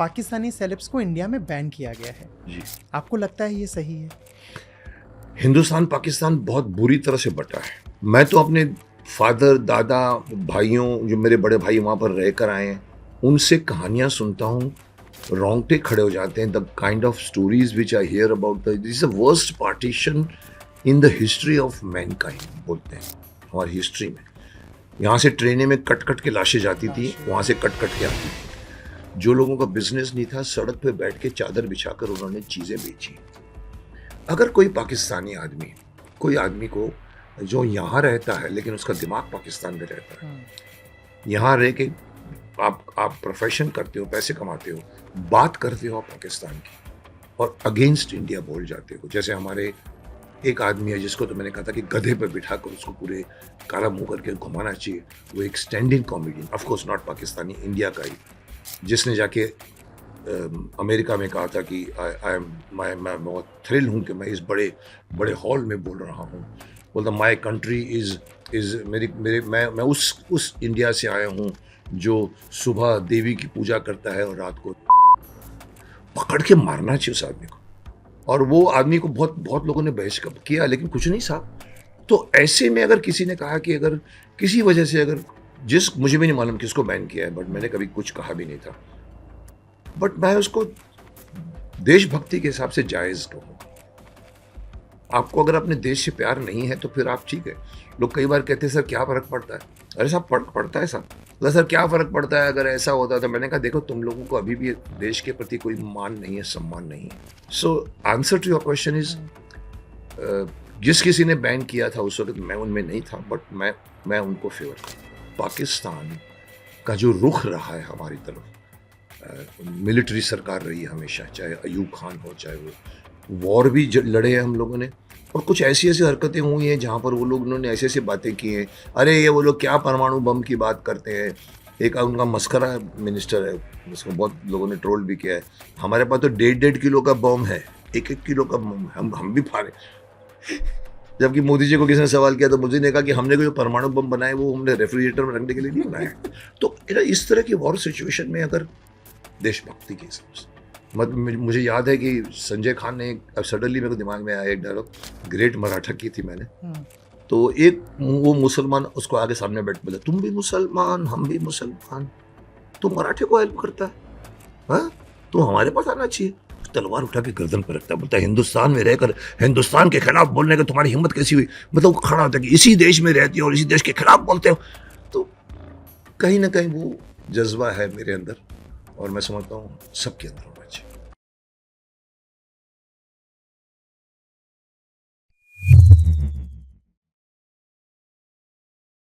Pakistani celebs को India में ban किया गया है। जी, आपको लगता है ये सही है? हिंदुस्तान पाकिस्तान बहुत बुरी तरह से बटा है। मैं तो अपने फादर, दादा, भाइयों, जो मेरे बड़े भाई वहाँ पर रह कर आए हैं, उनसे कहानियाँ सुनता हूँ, रोंगटे खड़े हो जाते हैं। The kind of stories which I hear about this worst partition in the history of Mankind बोलते हैं हमारी हिस्ट्री में। यहाँ से ट्रेनें में कट कट के लाशें जाती थी, वहाँ से कट कट के आती थी। जो लोगों का बिजनेस नहीं था, सड़क पे बैठ के चादर बिछाकर उन्होंने चीज़ें बेची। अगर कोई पाकिस्तानी आदमी, कोई आदमी को जो यहाँ रहता है लेकिन उसका दिमाग पाकिस्तान में रहता है, यहाँ रह के आप प्रोफेशन करते हो, पैसे कमाते हो, बात करते हो आप पाकिस्तान की और अगेंस्ट इंडिया बोल जाते हो। जैसे हमारे एक आदमी है जिसको तो मैंने कहा था कि गधे पे बिठाकर उसको पूरे काला मुंह करके घुमाना चाहिए, वो एक stand in comedian, of course not Pakistani, India का ही, जिसने जाके अमेरिका में कहा था कि मैं बहुत थ्रिल हूँ कि मैं इस बड़े बड़े हॉल में बोल रहा हूँ। बोलता माई कंट्री इज़ मैं उस इंडिया से आया हूँ जो सुबह देवी की पूजा करता है और रात को पकड़ के मारना चाहिए उस आदमी को। और वो आदमी को बहुत लोगों ने बहिष्कार किया, लेकिन कुछ नहीं साहब। तो ऐसे में अगर किसी ने कहा कि अगर किसी वजह से मुझे भी नहीं मालूम किसको बैन किया है, बट मैंने कभी कुछ कहा भी नहीं था, बट मैं उसको देशभक्ति के हिसाब से जायज़ कहूँगा। आपको अगर अपने देश से प्यार नहीं है तो फिर आप ठीक है। लोग कई बार कहते हैं सर क्या फ़र्क पड़ता है? अरे साहब फर्क पड़ता है साहब। तो सर क्या फ़र्क पड़ता है अगर ऐसा होता? तो मैंने कहा देखो, तुम लोगों को अभी भी देश के प्रति कोई मान नहीं है, सम्मान नहीं है। So answer to your question is, जिस किसी ने बैन किया था उस वक्त मैं उनमें नहीं था, बट मैं उनको फेवर करता। पाकिस्तान का जो रुख रहा है हमारी तरफ, मिलिट्री सरकार रही है हमेशा, चाहे अयूब खान हो, चाहे वो वॉर भी लड़े हैं हम लोगों ने, और कुछ ऐसी हरकतें हुई हैं जहाँ पर वो लोग, उन्होंने ऐसी बातें की हैं। अरे ये वो लोग क्या परमाणु बम की बात करते हैं। एक उनका मस्करा मिनिस्टर है, उसको बहुत लोगों ने ट्रोल भी किया है। हमारे पास तो 1.5 किलो का बम है, 1 किलो का बम हम भी फाड़े। जबकि मोदी जी को किसी ने सवाल किया तो मोदी ने कहा कि हमने कोई परमाणु बम बनाए वो हमने रेफ्रिजरेटर में रखने के लिए नहीं बनाए। तो इस तरह की वॉर सिचुएशन में अगर देशभक्ति के हिसाब से, मुझे याद है कि संजय खान ने, अब सडनली मेरे को दिमाग में आया एक डायलॉग, ग्रेट मराठा की थी मैंने, तो एक वो मुसलमान उसको आगे सामने बैठ बोला, तुम भी मुसलमान हम भी मुसलमान, तो मराठे को हेल्प करता है, हाँ तो हमारे पास आना चाहिए। तलवार उठा के गर्दन पर रखता है, बोलता है हिंदुस्तान में रहकर हिंदुस्तान के खिलाफ बोलने की तुम्हारी हिम्मत कैसी हुई? मतलब खड़ा होता है कि इसी देश में रहती हो और इसी देश के खिलाफ बोलते हो। तो कहीं ना कहीं वो जज्बा है मेरे अंदर, और मैं समझता हूँ सबके अंदर होना चाहिए।